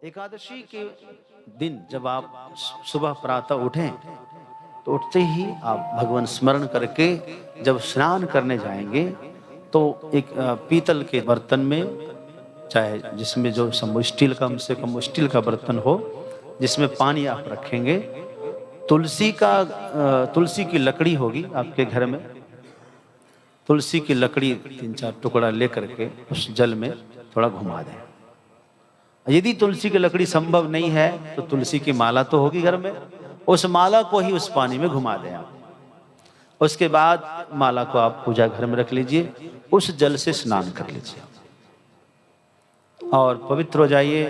एकादशी के दिन जब आप सुबह प्रातः उठें तो उठते ही आप भगवान स्मरण करके जब स्नान करने जाएंगे तो एक पीतल के बर्तन में, चाहे जिसमें जो स्टील का, कम से कम स्टील का बर्तन हो, जिसमें पानी आप रखेंगे। तुलसी की लकड़ी होगी आपके घर में, तुलसी की लकड़ी 3-4 टुकड़ा लेकर के उस जल में थोड़ा घुमा दें। यदि तुलसी की लकड़ी संभव नहीं है तो तुलसी की माला तो होगी घर में, उस माला को ही उस पानी में घुमा दें आप। उसके बाद माला को आप पूजा घर में रख लीजिए, उस जल से स्नान कर लीजिए और पवित्र हो जाइए।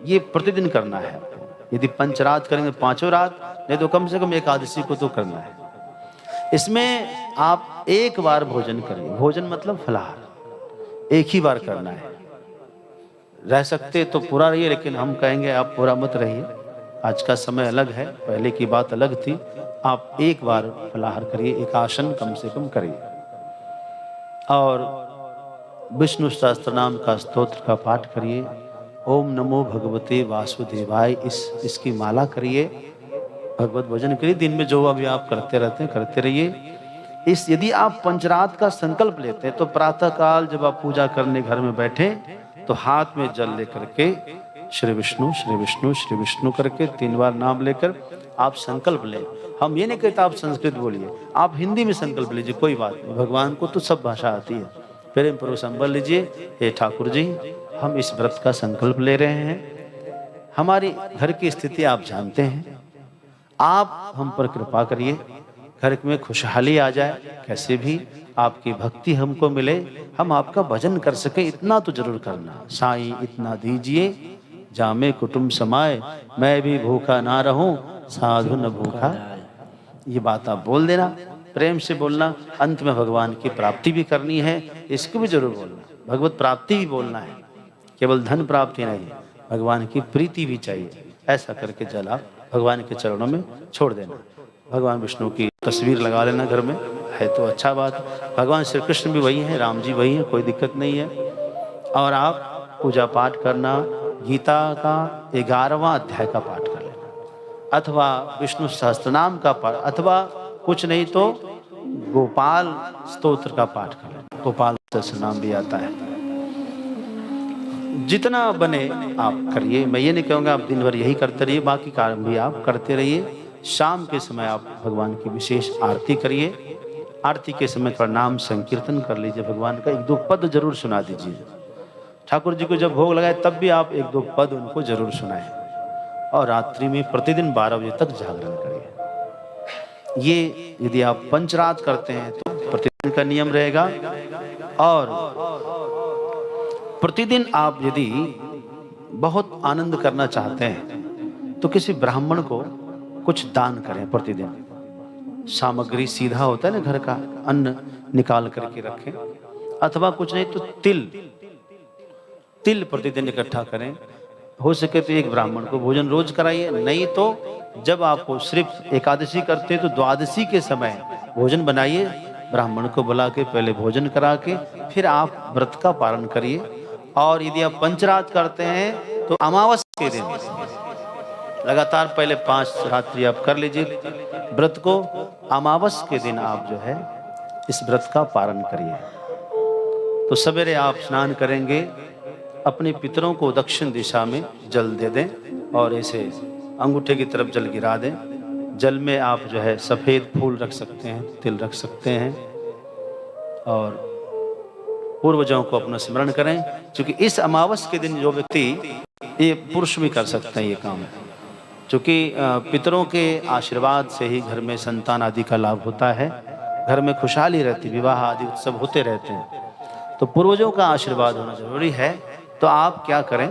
ये प्रतिदिन करना है। यदि पंचरात करेंगे 5 रात, नहीं तो कम से कम एकादशी को तो करना है। इसमें आप एक बार भोजन करिए। भोजन मतलब फलाहार एक ही बार करना है। रह सकते तो पूरा रहिए, लेकिन हम कहेंगे आप पूरा मत रहिए। आज का समय अलग है, पहले की बात अलग थी। आप एक बार फलाहार करिए, एक आसन कम से कम करिए और विष्णु सहस्त्र नाम का स्तोत्र का पाठ करिए। ओम नमो भगवते वासुदेवाय इसकी माला करिए, भगवत भजन करिए। दिन में जो अभी आप करते रहते हैं करते रहिए। यदि आप पंचरात का संकल्प लेते हैं तो प्रातः काल जब आप पूजा करने घर में बैठे तो हाथ में जल लेकर के श्री विष्णु श्री विष्णु श्री विष्णु करके 3 बार नाम लेकर आप संकल्प लें। हम ये नहीं कहते आप संस्कृत बोलिए, आप हिंदी में संकल्प लीजिए, कोई बात नहीं। भगवान को तो सब भाषा आती है। प्रेम पूर्वक संबल लीजिए, हे ठाकुर जी, हम इस व्रत का संकल्प ले रहे हैं। हमारी घर की स्थिति आप जानते हैं, आप हम पर कृपा करिए, घर में खुशहाली आ जाए, कैसे भी आपकी भक्ति हमको मिले, हम आपका भजन कर सके, इतना तो जरूर करना। साईं इतना दीजिए जामे कुटुंब समाए, मैं भी भूखा ना रहूं साधु न भूखा। ये बात आप बोल देना, प्रेम से बोलना। अंत में भगवान की प्राप्ति भी करनी है, इसको भी जरूर बोलना। भगवत प्राप्ति भी बोलना है, केवल धन प्राप्ति नहीं, भगवान की प्रीति भी चाहिए। ऐसा करके जल आप भगवान के चरणों में छोड़ देना। भगवान विष्णु की तस्वीर लगा लेना घर में, है तो अच्छा बात। भगवान श्री कृष्ण भी वही हैं, राम जी वही हैं, कोई दिक्कत नहीं है। और आप पूजा पाठ करना, गीता का 11वां अध्याय का पाठ कर लेना, अथवा विष्णु सहस्त्रनाम का पाठ, अथवा कुछ नहीं तो गोपाल स्तोत्र का पाठ कर लेना। गोपाल सहस्त्रनाम भी आता है। जितना बने आप करिए। मैं ये नहीं कहूँगा आप दिन भर यही करते रहिए, बाकी काम भी आप करते रहिए। शाम के समय आप भगवान की विशेष आरती करिए। आरती के समय थोड़ा नाम संकीर्तन कर लीजिए, भगवान का 1-2 पद जरूर सुना दीजिए। ठाकुर जी को जब भोग लगाए तब भी आप 1-2 पद उनको जरूर सुनाएं। और रात्रि में प्रतिदिन 12 बजे तक जागरण करिए। ये यदि आप पंचरात करते हैं तो प्रतिदिन का नियम रहेगा। और प्रतिदिन आप यदि बहुत आनंद करना चाहते हैं तो किसी ब्राह्मण को कुछ दान करें। प्रतिदिन सामग्री सीधा होता है ना, घर का अन्न निकाल करके रखें, अथवा कुछ नहीं तो तिल प्रतिदिन इकट्ठा करें। हो सके तो एक ब्राह्मण को भोजन रोज कराइए, नहीं तो जब आपको सिर्फ एकादशी करते हैं तो द्वादशी के समय भोजन बनाइए, ब्राह्मण को बुला के पहले भोजन करा के फिर आप व्रत का पालन करिए। और यदि आप पंचरात करते हैं तो अमावस्या के दिन लगातार पहले 5 रात्रि आप कर लीजिए व्रत को। अमावस्या के दिन आप जो है इस व्रत का पालन करिए। तो सवेरे आप स्नान करेंगे, अपने पितरों को दक्षिण दिशा में जल दे दें और ऐसे अंगूठे की तरफ जल गिरा दें। जल में आप जो है सफ़ेद फूल रख सकते हैं, तिल रख सकते हैं और पूर्वजों को अपना स्मरण करें। क्योंकि इस अमावस्या के दिन जो व्यक्ति, ये पुरुष भी कर सकते हैं ये काम, क्योंकि पितरों के आशीर्वाद से ही घर में संतान आदि का लाभ होता है, घर में खुशहाली रहती, विवाह आदि उत्सव होते रहते हैं। तो पूर्वजों का आशीर्वाद होना जरूरी है। तो आप क्या करें,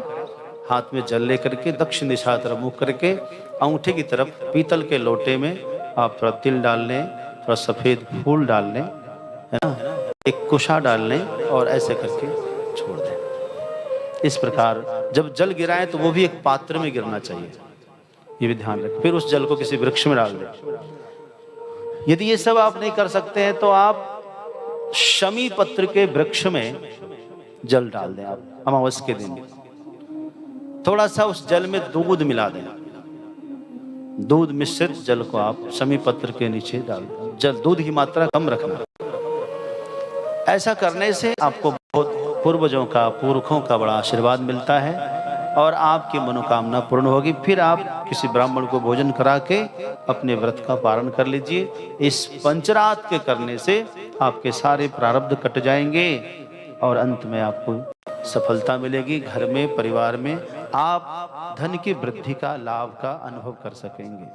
हाथ में जल लेकर के दक्षिण दिशा तरफ मुख करके अंगूठे की तरफ पीतल के लोटे में आप थोड़ा तिल डाल लें, थोड़ा सफ़ेद फूल डाल लें, है ना, एक कुशा डाल लें और ऐसे करके छोड़ दें। इस प्रकार जब जल गिराएं तो वो भी एक पात्र में गिरना चाहिए, ये भी ध्यान रखें। फिर उस जल को किसी वृक्ष में डाल दें। यदि ये सब आप नहीं कर सकते हैं तो आप शमी पत्र के वृक्ष में जल डाल दें आप अमावस्या के दिन। थोड़ा सा उस जल में दूध मिला दें, दूध मिश्रित जल को आप शमी पत्र के नीचे डाल दें। जल दूध की मात्रा कम रखना। ऐसा करने से आपको बहुत पूर्वजों का, पुरखों का बड़ा आशीर्वाद मिलता है और आपकी मनोकामना पूर्ण होगी। फिर आप किसी ब्राह्मण को भोजन करा के अपने व्रत का पारण कर लीजिए। इस पंचरात के करने से आपके सारे प्रारब्ध कट जाएंगे और अंत में आपको सफलता मिलेगी। घर में, परिवार में आप धन की वृद्धि का, लाभ का अनुभव कर सकेंगे।